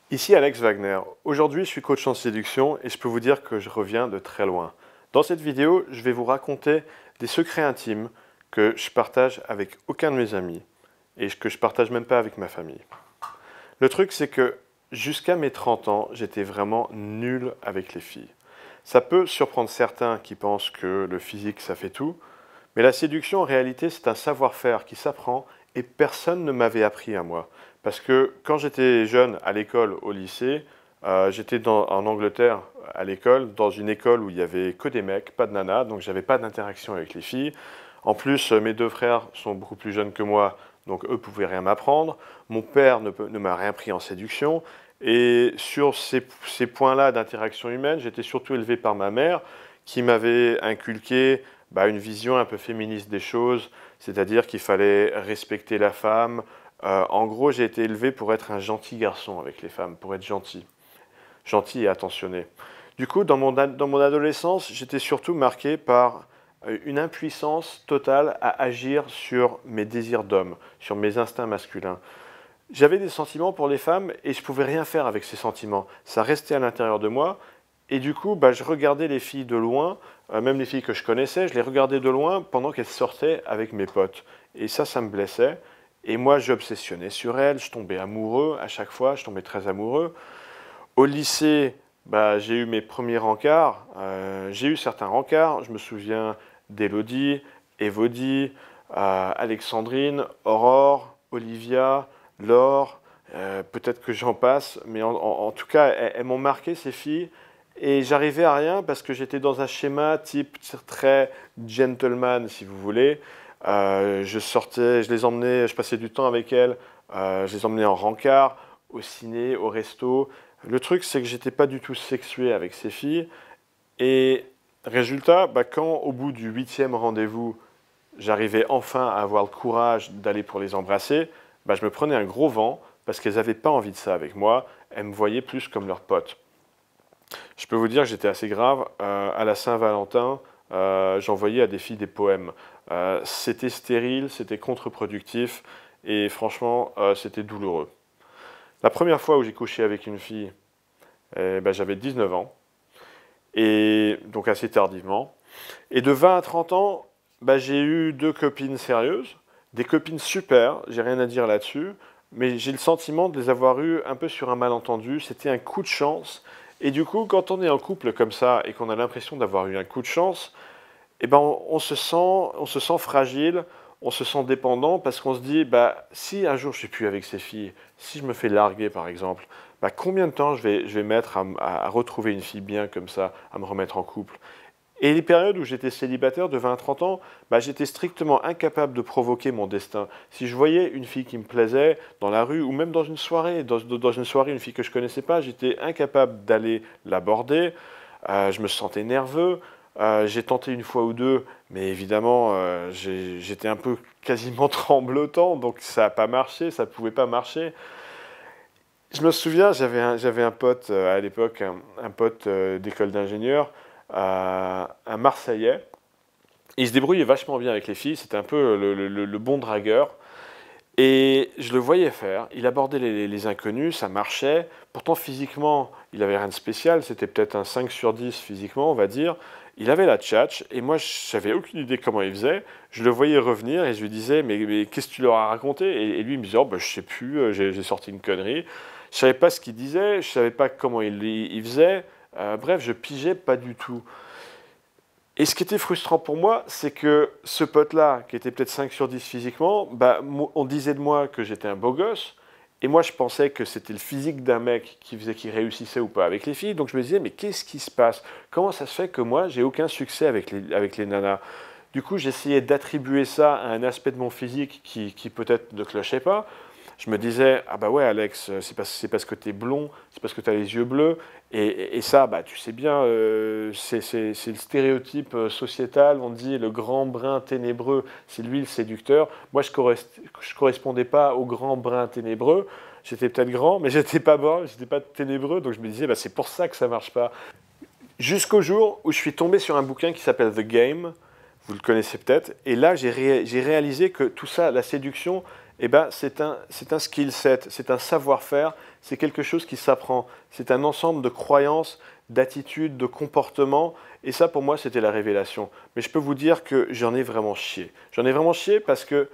Ici Alex Wagner. Aujourd'hui, je suis coach en séduction et je peux vous dire que je reviens de très loin. Dans cette vidéo, je vais vous raconter des secrets intimes que je partage avec aucun de mes amis et que je partage même pas avec ma famille. Le truc, c'est que jusqu'à mes 30 ans, j'étais vraiment nul avec les filles. Ça peut surprendre certains qui pensent que le physique, ça fait tout, mais la séduction, en réalité, c'est un savoir-faire qui s'apprend et personne ne m'avait appris à moi. Parce que quand j'étais jeune, à l'école, au lycée, j'étais en Angleterre, à l'école, dans une école où il n'y avait que des mecs, pas de nanas, donc j'avais pas d'interaction avec les filles. En plus, mes deux frères sont beaucoup plus jeunes que moi, donc eux pouvaient rien m'apprendre. Mon père ne m'a rien pris en séduction. Et sur ces points-là d'interaction humaine, j'étais surtout élevé par ma mère, qui m'avait inculqué une vision un peu féministe des choses, c'est-à-dire qu'il fallait respecter la femme. En gros, j'ai été élevé pour être un gentil garçon avec les femmes, pour être gentil, gentil et attentionné. Du coup, dans mon adolescence, j'étais surtout marqué par une impuissance totale à agir sur mes désirs d'homme, sur mes instincts masculins. J'avais des sentiments pour les femmes et je ne pouvais rien faire avec ces sentiments. Ça restait à l'intérieur de moi. Et du coup, je regardais les filles de loin, même les filles que je connaissais, je les regardais de loin pendant qu'elles sortaient avec mes potes. Et ça me blessait. Et moi, j'obsessionnais sur elles, je tombais amoureux à chaque fois, je tombais très amoureux. Au lycée, j'ai eu mes premiers rencarts, j'ai eu certains rencarts, je me souviens d'Élodie, Évodie, Alexandrine, Aurore, Olivia, Laure, peut-être que j'en passe, mais en tout cas, elles m'ont marqué ces filles. Et j'arrivais à rien parce que j'étais dans un schéma type très gentleman, si vous voulez. Je sortais, je les emmenais, je passais du temps avec elles, je les emmenais en rencard, au ciné, au resto. Le truc, c'est que j'étais pas du tout sexué avec ces filles. Et résultat, quand au bout du 8e rendez-vous, j'arrivais enfin à avoir le courage d'aller pour les embrasser, je me prenais un gros vent parce qu'elles n'avaient pas envie de ça avec moi. Elles me voyaient plus comme leur pote. Je peux vous dire que j'étais assez grave. À la Saint-Valentin, j'envoyais à des filles des poèmes. C'était stérile, c'était contre-productif et franchement, c'était douloureux. La première fois où j'ai couché avec une fille, j'avais 19 ans, et donc assez tardivement. Et de 20 à 30 ans, j'ai eu 2 copines sérieuses, des copines super, j'ai rien à dire là-dessus, mais j'ai le sentiment de les avoir eues un peu sur un malentendu, c'était un coup de chance. Et du coup, quand on est en couple comme ça et qu'on a l'impression d'avoir eu un coup de chance, on se sent fragile, on se sent dépendant parce qu'on se dit, si un jour je suis plus avec ces filles, si je me fais larguer par exemple, combien de temps je vais mettre à retrouver une fille bien comme ça, à me remettre en couple. Et les périodes où j'étais célibataire de 20 à 30 ans, j'étais strictement incapable de provoquer mon destin. Si je voyais une fille qui me plaisait dans la rue ou même dans une soirée, une fille que je connaissais pas, j'étais incapable d'aller l'aborder. Je me sentais nerveux. J'ai tenté une fois ou deux, mais évidemment, j'étais un peu quasiment tremblotant, donc ça n'a pas marché, ça ne pouvait pas marcher. Je me souviens, j'avais un pote à l'époque, un pote d'école d'ingénieur, un Marseillais. Il se débrouillait vachement bien avec les filles, c'était un peu le bon dragueur. Et je le voyais faire, il abordait les inconnus, ça marchait. Pourtant, physiquement, il n'avait rien de spécial, c'était peut-être un 5 sur 10 physiquement, on va dire. Il avait la tchatche, et moi, je n'avais aucune idée comment il faisait. Je le voyais revenir, et je lui disais, mais qu'est-ce que tu leur as raconté? Et lui, il me disait, oh, je sais plus, j'ai sorti une connerie. Je savais pas ce qu'il disait, je savais pas comment il faisait. Bref, je pigeais pas du tout. Et ce qui était frustrant pour moi, c'est que ce pote-là, qui était peut-être 5 sur 10 physiquement, on disait de moi que j'étais un beau gosse, et moi je pensais que c'était le physique d'un mec qui faisait qu'il réussissait ou pas avec les filles, donc je me disais, mais qu'est-ce qui se passe? Comment ça se fait que moi, j'ai aucun succès avec les nanas? Du coup, j'essayais d'attribuer ça à un aspect de mon physique qui peut-être ne clochait pas. Je me disais, ah ouais Alex, c'est parce que tu es blond, c'est parce que tu as les yeux bleus, et ça, tu sais bien, c'est le stéréotype sociétal, on dit le grand brun ténébreux, c'est lui le séducteur. Moi, je correspondais pas au grand brun ténébreux, j'étais peut-être grand, mais j'étais pas brun, j'étais pas ténébreux, donc je me disais, c'est pour ça que ça marche pas. Jusqu'au jour où je suis tombé sur un bouquin qui s'appelle The Game, vous le connaissez peut-être. Et là, j'ai réalisé que tout ça, la séduction, eh ben, c'est un skill set, c'est un savoir-faire, c'est quelque chose qui s'apprend. C'est un ensemble de croyances, d'attitudes, de comportements. Et ça, pour moi, c'était la révélation. Mais je peux vous dire que j'en ai vraiment chié. J'en ai vraiment chié parce que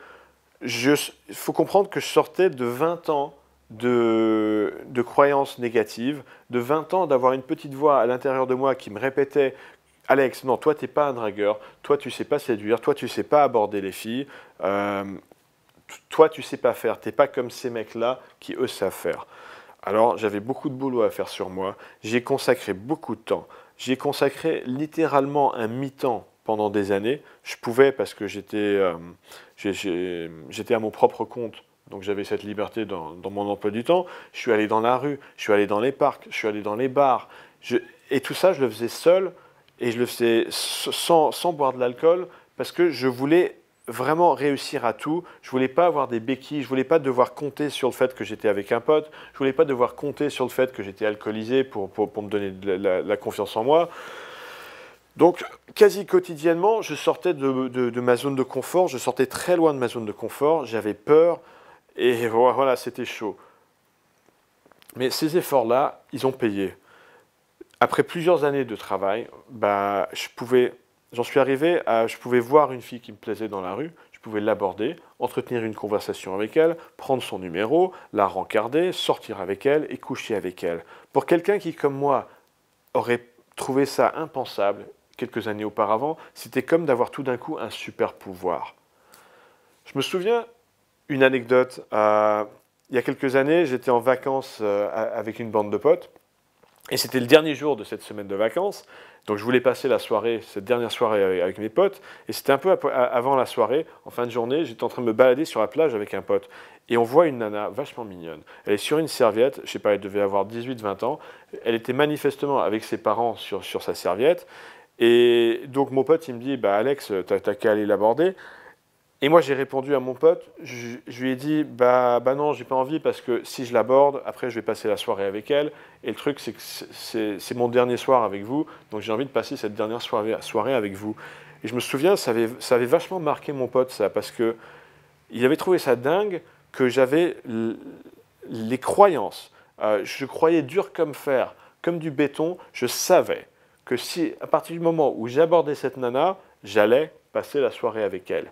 il faut comprendre que je sortais de 20 ans de croyances négatives, de 20 ans d'avoir une petite voix à l'intérieur de moi qui me répétait: Alex, non, toi, tu n'es pas un dragueur, toi, tu ne sais pas séduire, toi, tu ne sais pas aborder les filles, toi, tu ne sais pas faire, tu n'es pas comme ces mecs-là qui, eux, savent faire. Alors, j'avais beaucoup de boulot à faire sur moi, j'y ai consacré beaucoup de temps, j'y ai consacré littéralement un mi-temps pendant des années. Je pouvais parce que j'étais à mon propre compte, donc j'avais cette liberté dans mon emploi du temps. Je suis allé dans la rue, je suis allé dans les parcs, je suis allé dans les bars, et tout ça, je le faisais seul, et je le faisais sans boire de l'alcool, parce que je voulais vraiment réussir à tout. Je voulais pas avoir des béquilles, je voulais pas devoir compter sur le fait que j'étais avec un pote, je voulais pas devoir compter sur le fait que j'étais alcoolisé pour me donner la confiance en moi. Donc, quasi quotidiennement, je sortais de ma zone de confort, je sortais très loin de ma zone de confort, j'avais peur, et voilà, c'était chaud. Mais ces efforts-là, ils ont payé. Après plusieurs années de travail, bah, j'en suis arrivé à, je pouvais voir une fille qui me plaisait dans la rue, je pouvais l'aborder, entretenir une conversation avec elle, prendre son numéro, la rencarder, sortir avec elle et coucher avec elle. Pour quelqu'un qui, comme moi, aurait trouvé ça impensable quelques années auparavant, c'était comme d'avoir tout d'un coup un super pouvoir. Je me souviens une anecdote. Il y a quelques années, j'étais en vacances avec une bande de potes. Et c'était le dernier jour de cette semaine de vacances, donc je voulais passer la soirée, cette dernière soirée avec mes potes, et c'était un peu avant la soirée, en fin de journée, j'étais en train de me balader sur la plage avec un pote, et on voit une nana vachement mignonne. Elle est sur une serviette, je sais pas, elle devait avoir 18-20 ans, elle était manifestement avec ses parents sur sa serviette, et donc mon pote, il me dit, bah Alex, t'as qu'à aller l'aborder. Et moi, j'ai répondu à mon pote, je lui ai dit, bah non, j'ai pas envie parce que si je l'aborde, après je vais passer la soirée avec elle. Et le truc, c'est que c'est mon dernier soir avec vous, donc j'ai envie de passer cette dernière soirée avec vous. Et je me souviens, ça avait vachement marqué mon pote, ça, parce que il avait trouvé ça dingue que j'avais les croyances. Je croyais dur comme fer, comme du béton. Je savais que si, à partir du moment où j'abordais cette nana, j'allais passer la soirée avec elle.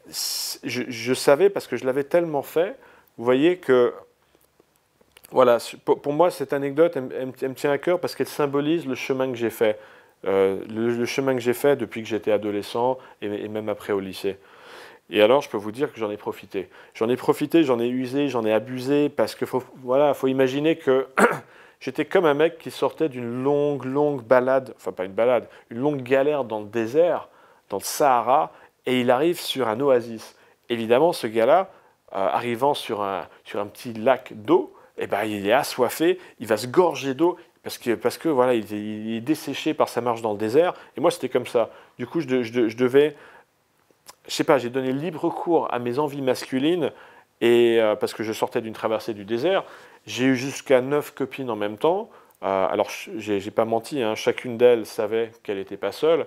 Je savais parce que je l'avais tellement fait, vous voyez que, voilà, pour moi cette anecdote, elle me tient à cœur parce qu'elle symbolise le chemin que j'ai fait, le chemin que j'ai fait depuis que j'étais adolescent et même après au lycée. Et alors je peux vous dire que j'en ai profité. J'en ai usé, j'en ai abusé parce que voilà, faut imaginer que j'étais comme un mec qui sortait d'une longue balade, enfin pas une balade, une longue galère dans le désert, dans le Sahara, et il arrive sur un oasis. Évidemment, ce gars-là, arrivant sur un petit lac d'eau, eh ben, il est assoiffé, il va se gorger d'eau, parce que voilà, il est desséché par sa marche dans le désert, et moi c'était comme ça. Du coup, je devais, je sais pas, j'ai donné libre cours à mes envies masculines, et parce que je sortais d'une traversée du désert, j'ai eu jusqu'à 9 copines en même temps. Alors, j'ai pas menti, hein, chacune d'elles savait qu'elle n'était pas seule.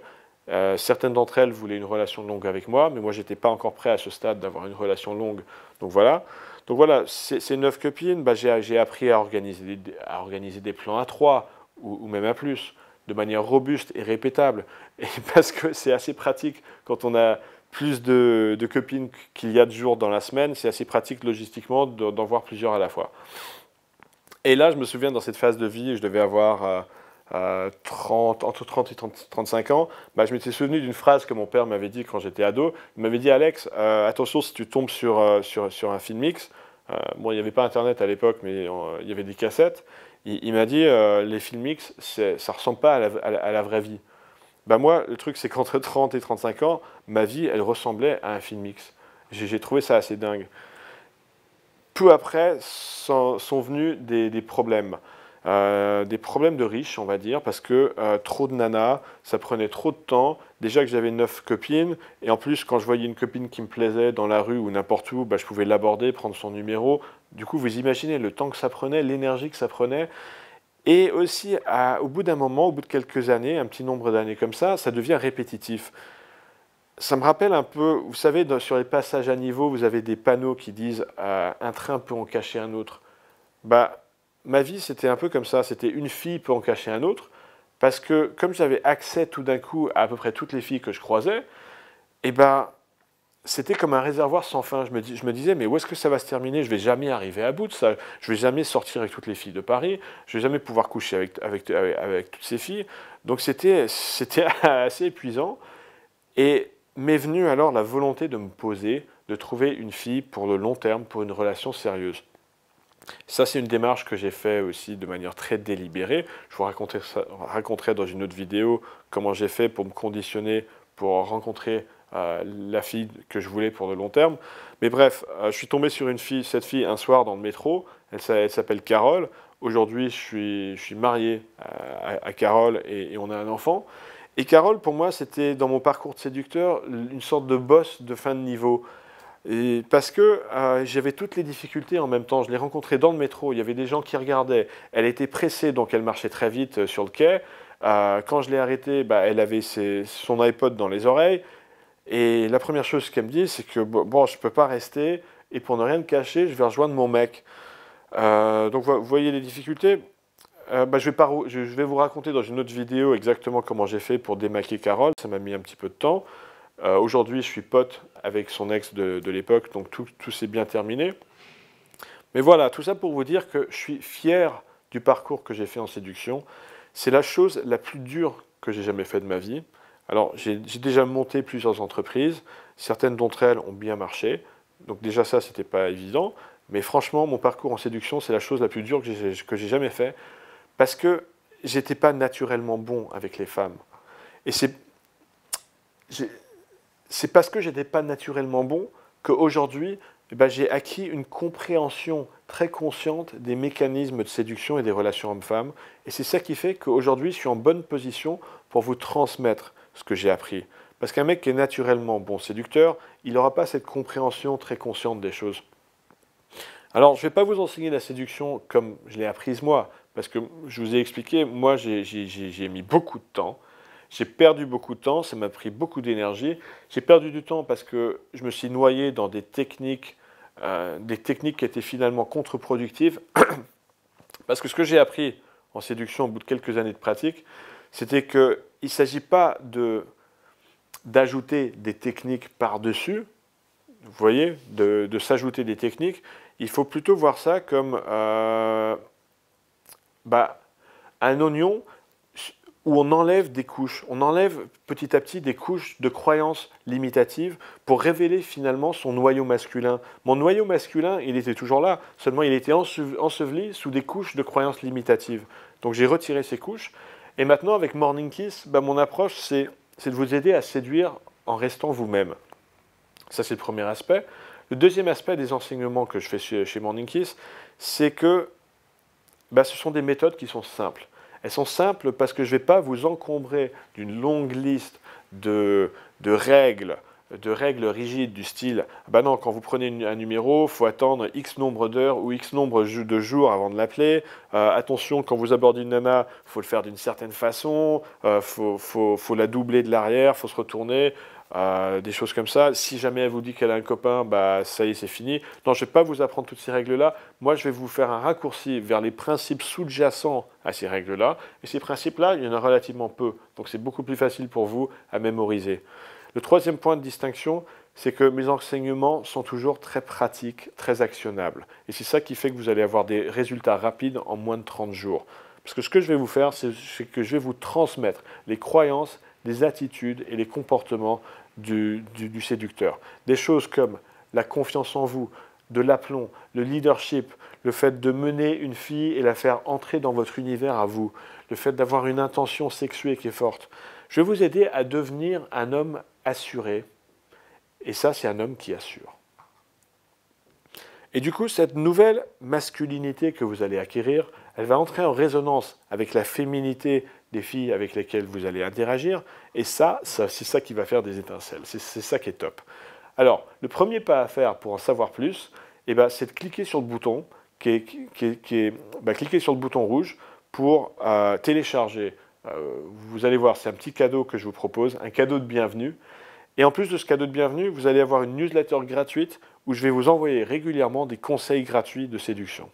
Certaines d'entre elles voulaient une relation longue avec moi, mais moi, j'étais pas encore prêt à ce stade d'avoir une relation longue. Donc voilà. Donc voilà, ces 9 copines, bah, j'ai appris à organiser des plans à 3 ou même à plus, de manière robuste et répétable. Et parce que c'est assez pratique quand on a plus de copines qu'il y a de jours dans la semaine, c'est assez pratique logistiquement d'en voir plusieurs à la fois. Et là, je me souviens, dans cette phase de vie, je devais avoir entre 30 et 35 ans, bah, je m'étais souvenu d'une phrase que mon père m'avait dit quand j'étais ado. Il m'avait dit: Alex, attention si tu tombes sur un film X. Bon, il n'y avait pas Internet à l'époque, mais il y avait des cassettes. Il m'a dit, les films X, ça ne ressemble pas à la vraie vie. Bah moi, le truc, c'est qu'entre 30 et 35 ans, ma vie, elle ressemblait à un film X. J'ai trouvé ça assez dingue. Peu après sont venus des problèmes. Des problèmes de riches, on va dire, parce que trop de nanas, ça prenait trop de temps. Déjà que j'avais 9 copines, et en plus, quand je voyais une copine qui me plaisait dans la rue ou n'importe où, bah, je pouvais l'aborder, prendre son numéro. Du coup, vous imaginez le temps que ça prenait, l'énergie que ça prenait. Et aussi, au bout d'un moment, au bout de quelques années, un petit nombre d'années comme ça devient répétitif. ça me rappelle un peu, vous savez, sur les passages à niveau, vous avez des panneaux qui disent un train peut en cacher un autre. Bah, ma vie, c'était un peu comme ça. C'était une fille peut en cacher un autre. Parce que comme j'avais accès tout d'un coup à peu près toutes les filles que je croisais, et ben, c'était comme un réservoir sans fin. Je me disais, mais où est-ce que ça va se terminer? Je vais jamais arriver à bout de ça. Je vais jamais sortir avec toutes les filles de Paris. Je vais jamais pouvoir coucher avec toutes ces filles. Donc c'était assez épuisant. Et m'est venue alors la volonté de me poser, de trouver une fille pour le long terme, pour une relation sérieuse. Ça, c'est une démarche que j'ai fait aussi de manière très délibérée. Je vous raconterai dans une autre vidéo comment j'ai fait pour me conditionner, pour rencontrer la fille que je voulais pour le long terme. Mais bref, je suis tombé sur cette fille un soir dans le métro. Elle s'appelle Carole. Aujourd'hui, je suis marié à Carole et on a un enfant. Et Carole, pour moi, c'était dans mon parcours de séducteur une sorte de boss de fin de niveau. Et parce que j'avais toutes les difficultés en même temps. Je l'ai rencontrée dans le métro, il y avait des gens qui regardaient. Elle était pressée, donc elle marchait très vite sur le quai. Quand je l'ai arrêtée, bah, elle avait son iPod dans les oreilles. Et la première chose qu'elle me dit, c'est que bon, je ne peux pas rester. Et pour ne rien me cacher, je vais rejoindre mon mec. Donc vous voyez les difficultés. Bah, je vais vous raconter dans une autre vidéo exactement comment j'ai fait pour démaquer Carole. Ça m'a mis un petit peu de temps. Aujourd'hui, je suis pote avec son ex de l'époque, donc tout s'est bien terminé. Mais voilà, tout ça pour vous dire que je suis fier du parcours que j'ai fait en séduction. C'est la chose la plus dure que j'ai jamais fait de ma vie. Alors, j'ai déjà monté plusieurs entreprises. Certaines d'entre elles ont bien marché. Donc déjà ça, c'était pas évident. Mais franchement, mon parcours en séduction, c'est la chose la plus dure que j'ai jamais fait. Parce que j'étais pas naturellement bon avec les femmes. Et c'est parce que j'étais pas naturellement bon qu'aujourd'hui, eh ben, j'ai acquis une compréhension très consciente des mécanismes de séduction et des relations hommes-femmes. Et c'est ça qui fait qu'aujourd'hui, je suis en bonne position pour vous transmettre ce que j'ai appris. Parce qu'un mec qui est naturellement bon séducteur, il n'aura pas cette compréhension très consciente des choses. Alors, je ne vais pas vous enseigner la séduction comme je l'ai apprise moi, parce que je vous ai expliqué, moi j'ai mis beaucoup de temps. J'ai perdu beaucoup de temps, ça m'a pris beaucoup d'énergie. J'ai perdu du temps parce que je me suis noyé dans des techniques qui étaient finalement contre-productives. Parce que ce que j'ai appris en séduction au bout de quelques années de pratique, c'était qu'il ne s'agit pas d'ajouter des techniques par-dessus, vous voyez, de s'ajouter des techniques. Il faut plutôt voir ça comme un oignon où on enlève des couches, on enlève petit à petit des couches de croyances limitatives pour révéler finalement son noyau masculin. Mon noyau masculin, il était toujours là, seulement il était enseveli sous des couches de croyances limitatives. Donc j'ai retiré ces couches, et maintenant avec Morning Kiss, mon approche c'est de vous aider à séduire en restant vous-même. Ça c'est le premier aspect. Le deuxième aspect des enseignements que je fais chez Morning Kiss, c'est que ce sont des méthodes qui sont simples. Elles sont simples parce que je ne vais pas vous encombrer d'une longue liste de règles rigides du style non, quand vous prenez un numéro, il faut attendre X nombre d'heures ou X nombre de jours avant de l'appeler. Attention, quand vous abordez une nana, il faut le faire d'une certaine façon, faut la doubler de l'arrière, il faut se retourner. Des choses comme ça. Si jamais elle vous dit qu'elle a un copain, ça y est, c'est fini. Non, je ne vais pas vous apprendre toutes ces règles-là. Moi, je vais vous faire un raccourci vers les principes sous-jacents à ces règles-là. Et ces principes-là, il y en a relativement peu. Donc, c'est beaucoup plus facile pour vous à mémoriser. Le troisième point de distinction, c'est que mes enseignements sont toujours très pratiques, très actionnables. Et c'est ça qui fait que vous allez avoir des résultats rapides en moins de 30 jours. Parce que ce que je vais vous faire, c'est que je vais vous transmettre les croyances, les attitudes et les comportements du séducteur. Des choses comme la confiance en vous, de l'aplomb, le leadership, le fait de mener une fille et la faire entrer dans votre univers à vous, le fait d'avoir une intention sexuée qui est forte. Je vais vous aider à devenir un homme assuré, et ça, c'est un homme qui assure. Et du coup, cette nouvelle masculinité que vous allez acquérir, elle va entrer en résonance avec la féminité des filles avec lesquelles vous allez interagir, et ça c'est ça qui va faire des étincelles, c'est ça qui est top. Alors, le premier pas à faire pour en savoir plus, c'est de cliquer sur le bouton, cliquer sur le bouton rouge pour télécharger. Vous allez voir, c'est un petit cadeau que je vous propose, un cadeau de bienvenue. Et en plus de ce cadeau de bienvenue, vous allez avoir une newsletter gratuite où je vais vous envoyer régulièrement des conseils gratuits de séduction.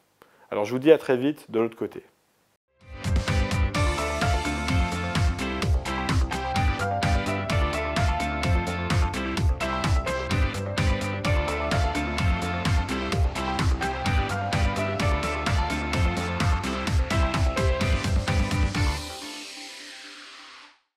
Alors je vous dis à très vite de l'autre côté.